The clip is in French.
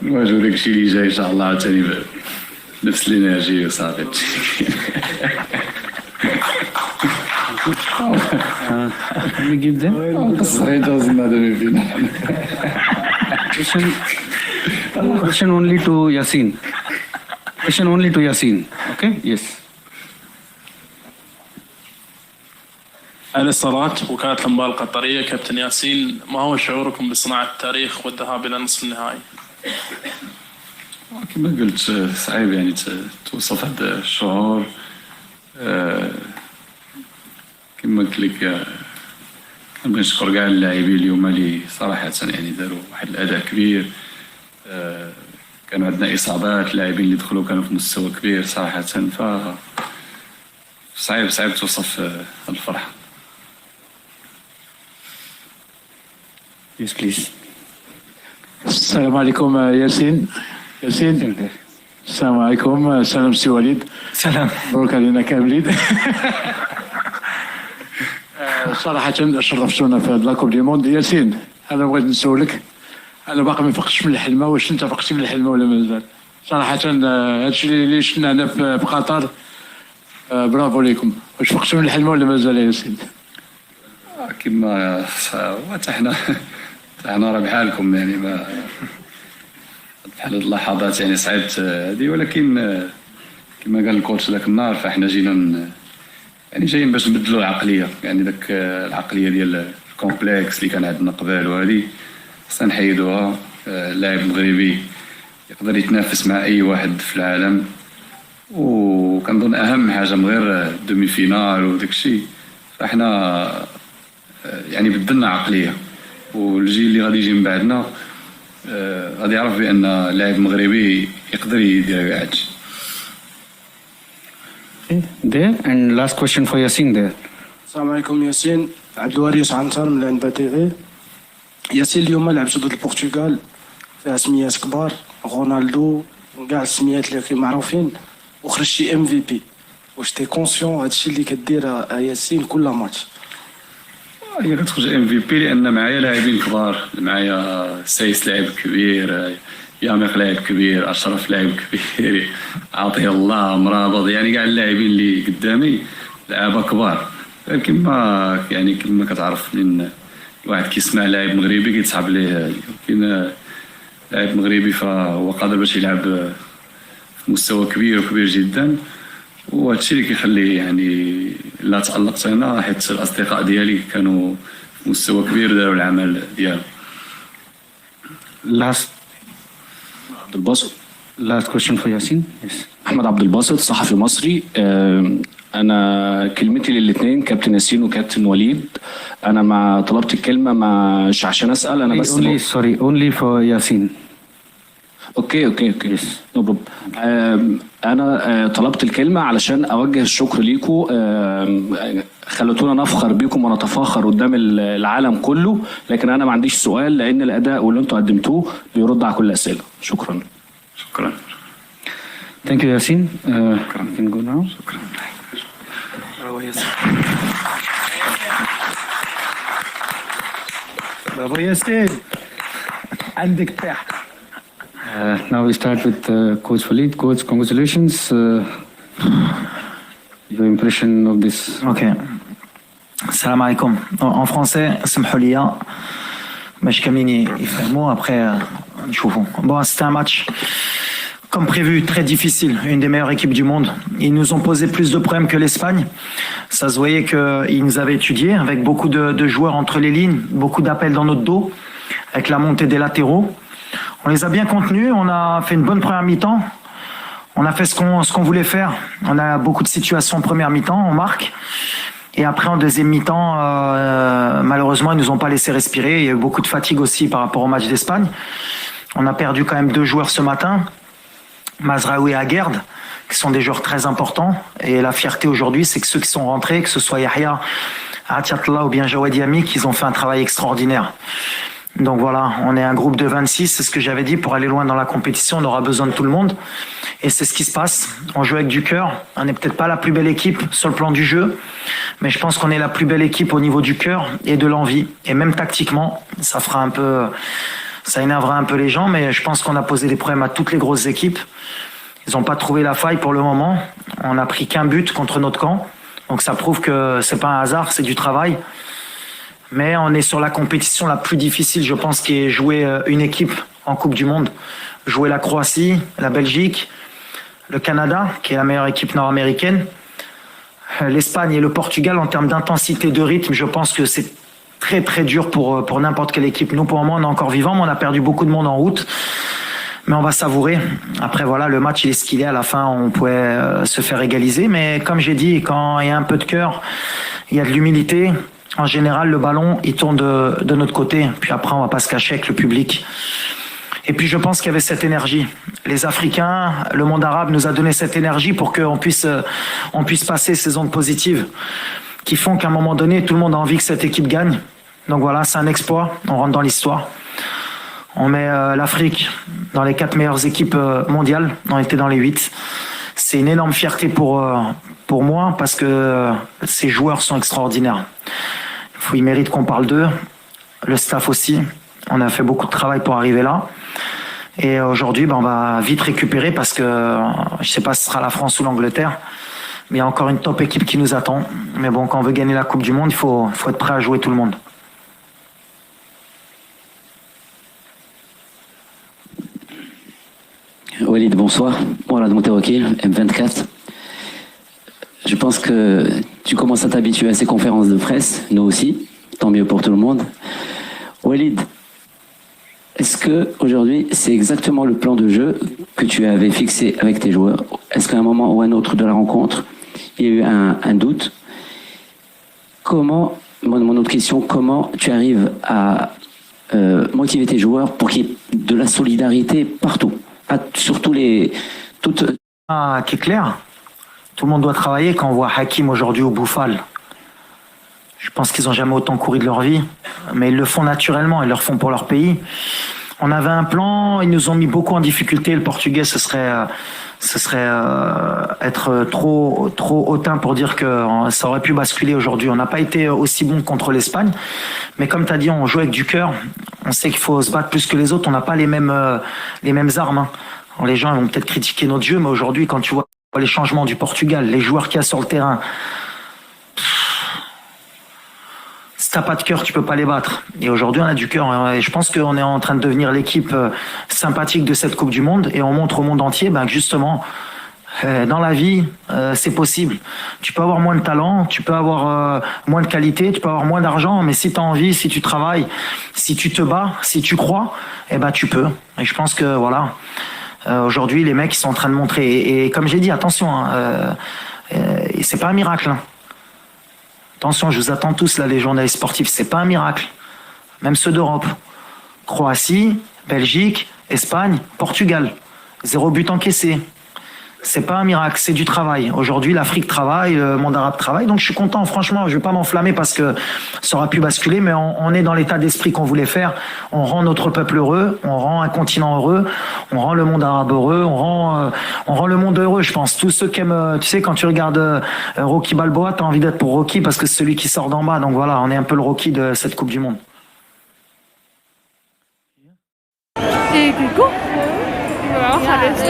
نواجهو داكشي اللي جاي ان شاء الله عاوتاني بنفس الانرجي وصافي. We give them question only to Yasin. Question only to Yasin. Okay? Yes. على الصلاة وكالة الأنباء القطرية. كابتن ياسين، ما هو شعوركم بصناعة التاريخ والذهاب إلى نصف النهائي؟ كما قلت صعيب يعني توصف هذا الشعور. كما قلت لك كنبغي نشكر كاع اللاعبين اليوم اللي صراحة يعني داروا واحد الأداء كبير. كانوا عندنا إصابات، اللاعبين اللي دخلوا كانوا في مستوى كبير صراحة، ف صعيب توصف هذه الفرحة. Yes, please. السلام عليكم ياسين. السلام عليكم. سلام سي وليد. سلام. مبروك علينا كاملين. صراحة شرفتونا في هاد لاكوب دي موند. ياسين، أنا بغيت نسولك، أنا باقي ما فقتش من الحلمة، واش أنت فقتي من الحلمة ولا مازال؟ صراحة هادشي اللي شفنا هنا في قطر، برافو ليكم. واش فقتوا من الحلمة ولا مازال يا ياسين؟ كما حنا راه بحالكم يعني ما بحال هاد اللحظات يعني صعيبت هذه، ولكن كما قال الكوتش ذاك النهار فاحنا جينا يعني جايين باش نبدلوا العقليه، يعني ذاك العقليه ديال الكومبلكس اللي كان عندنا قبل وهذه خصنا نحيدوها. اللاعب المغربي يقدر يتنافس مع اي واحد في العالم، وكنظن اهم حاجه من غير دومي فينال وداك الشيء، فاحنا يعني بدلنا عقليه، والجيل اللي غادي يجي من بعدنا غادي يعرف بان اللاعب مغربي يقدر يدير كاع هادشي. There and last question for Yasin there. السلام عليكم ياسين. عبد الوارث عنتر من الانبا تي في. ياسين، اليوم لعبتوا ضد البرتغال فيها سميات كبار، رونالدو وكاع السميات اللي معروفين، وخرجتي MVP. واش تي كونسيون هادشي اللي كدير ياسين كل ماتش؟ هي كتخرج MVP لان معايا لاعبين كبار، معايا سايس لاعب كبير، ياميق لاعب كبير، اشرف لاعب كبير، عطيه الله مرابط، يعني كاع اللاعبين اللي قدامي لعابه كبار. كما يعني كما كتعرف من الواحد كيسمع لاعب مغربي كيتصعب ليه، كاين لاعب مغربي فهو قادر باش يلعب في مستوى كبير وكبير جدا، وهادشي اللي كيخليه يعني لا تألقت انا، حيت الاصدقاء ديالي كانوا في مستوى كبير داروا العمل ديالهم. عبد الباسط. Last question for Yasin. Yes. احمد عبد الباسط، صحفي مصري. انا كلمتي للاثنين كابتن ياسين وكابتن وليد. انا ما طلبت الكلمه مش عشان اسال، انا بس only for Yasin. اوكي نو بروبلم. انا طلبت الكلمه علشان اوجه الشكر ليكم. خلتونا نفخر بيكم ونتفاخر قدام العالم كله، لكن انا ما عنديش سؤال لان الاداء واللي انتوا قدمتوه بيرد على كل الاسئله. شكرا. Thank you, Yasin. You can go now. برافو ياسين، عندك تحت. Now we start with Coach Walid. Coach, congratulations. Your impression of this. Ok. Salam alaikum. En français, سمحوا لي باش كاملين يفهموا après نشوفوا. Bon, c'était un match comme prévu, très difficile, une des meilleures équipes du monde. Ils nous ont posé plus de problèmes que l'Espagne. Ça se voyait qu'ils nous avaient étudiés, avec beaucoup de joueurs entre les lignes, beaucoup d'appels dans notre dos, avec la montée des latéraux. On les a bien contenus, on a fait une bonne première mi-temps. On a fait ce qu'on voulait faire. On a beaucoup de situations en première mi-temps, on marque. Et après, en deuxième mi-temps, malheureusement, ils nous ont pas laissé respirer. Il y a eu beaucoup de fatigue aussi par rapport au match d'Espagne. On a perdu quand même 2 joueurs ce matin. Mazraoui et Aguerd, qui sont des joueurs très importants. Et la fierté aujourd'hui, c'est que ceux qui sont rentrés, que ce soit Yahya, Atiatla ou bien Jawed Yami, qu'ils ont fait un travail extraordinaire. Donc voilà, on est un groupe de 26, c'est ce que j'avais dit, pour aller loin dans la compétition, on aura besoin de tout le monde. Et c'est ce qui se passe. On joue avec du cœur. On n'est peut-être pas la plus belle équipe sur le plan du jeu, mais je pense qu'on est la plus belle équipe au niveau du cœur et de l'envie. Et même tactiquement, Ça énervera un peu les gens, mais je pense qu'on a posé des problèmes à toutes les grosses équipes. Ils n'ont pas trouvé la faille pour le moment. On n'a pris qu'un but contre notre camp. Donc ça prouve que c'est pas un hasard, c'est du travail. Mais on est sur la compétition la plus difficile, je pense, qui est jouer une équipe en Coupe du Monde. Jouer la Croatie, la Belgique, le Canada, qui est la meilleure équipe nord-américaine, l'Espagne et le Portugal en termes d'intensité de rythme. Je pense que c'est très très dur pour n'importe quelle équipe. Nous, pour le moment, on est encore vivants, mais on a perdu beaucoup de monde en route. Mais on va savourer. Après, voilà, le match, il est ce qu'il est. À la fin, on pouvait se faire égaliser. Mais comme j'ai dit, quand il y a un peu de cœur, il y a de l'humilité. En général, le ballon, il tourne de notre côté. Puis après, on va pas se cacher avec le public. Et puis, je pense qu'il y avait cette énergie. Les Africains, le monde arabe nous a donné cette énergie pour qu'on puisse passer ces ondes positives qui font qu'à un moment donné, tout le monde a envie que cette équipe gagne. Donc voilà, c'est un exploit. On rentre dans l'histoire. On met l'Afrique dans les 4 meilleures équipes mondiales. On était dans les 8. C'est une énorme fierté pour moi parce que ces joueurs sont extraordinaires. Ils méritent qu'on parle d'eux. Le staff aussi. On a fait beaucoup de travail pour arriver là. Et aujourd'hui, on va vite récupérer parce que je ne sais pas si ce sera la France ou l'Angleterre. Mais il y a encore une top équipe qui nous attend. Mais bon, quand on veut gagner la Coupe du Monde, il faut être prêt à jouer tout le monde. Walid, bonsoir. Mourad Monterokil, M24. Je pense que tu commences à t'habituer à ces conférences de presse, nous aussi, tant mieux pour tout le monde. Walid, est-ce que aujourd'hui c'est exactement le plan de jeu que tu avais fixé avec tes joueurs? Est-ce qu'à un moment ou un autre de la rencontre, il y a eu un doute? Comment, mon autre question, comment tu arrives à motiver tes joueurs pour qu'il y ait de la solidarité partout? Surtout qui est clair. Tout le monde doit travailler. Quand on voit Hakim aujourd'hui au Bouffal, je pense qu'ils n'ont jamais autant couru de leur vie, mais ils le font naturellement, ils le font pour leur pays. On avait un plan, ils nous ont mis beaucoup en difficulté. Le Portugais, ce serait être trop hautain pour dire que ça aurait pu basculer aujourd'hui. On n'a pas été aussi bon contre l'Espagne, mais comme tu as dit, on joue avec du cœur. On sait qu'il faut se battre plus que les autres. On n'a pas les mêmes armes. Hein. Alors, les gens vont peut-être critiquer notre jeu, mais aujourd'hui, quand tu vois les changements du Portugal, les joueurs qu'il y a sur le terrain, si t'as pas de cœur, tu peux pas les battre. Et aujourd'hui, on a du cœur. Et je pense qu'on est en train de devenir l'équipe sympathique de cette Coupe du Monde. Et on montre au monde entier que justement, dans la vie, c'est possible. Tu peux avoir moins de talent, tu peux avoir moins de qualité, tu peux avoir moins d'argent, mais si tu as envie, si tu travailles, si tu te bats, si tu crois, tu peux. Et je pense que voilà, aujourd'hui, les mecs ils sont en train de montrer. Et comme j'ai dit, attention, c'est pas un miracle. Hein. Attention, je vous attends tous là, les journalistes sportifs, c'est pas un miracle. Même ceux d'Europe. Croatie, Belgique, Espagne, Portugal. 0 but encaissé. C'est pas un miracle, c'est du travail. Aujourd'hui, l'Afrique travaille, le monde arabe travaille. Donc je suis content, franchement, je vais pas m'enflammer parce que ça aura pu basculer, mais on est dans l'état d'esprit qu'on voulait faire. On rend notre peuple heureux, on rend un continent heureux, on rend le monde arabe heureux, on rend le monde heureux, je pense. Tous ceux qui aiment, tu sais, quand tu regardes Rocky Balboa, t'as envie d'être pour Rocky parce que c'est celui qui sort d'en bas. Donc voilà, on est un peu le Rocky de cette Coupe du Monde. Et coucou. Voilà, ça reste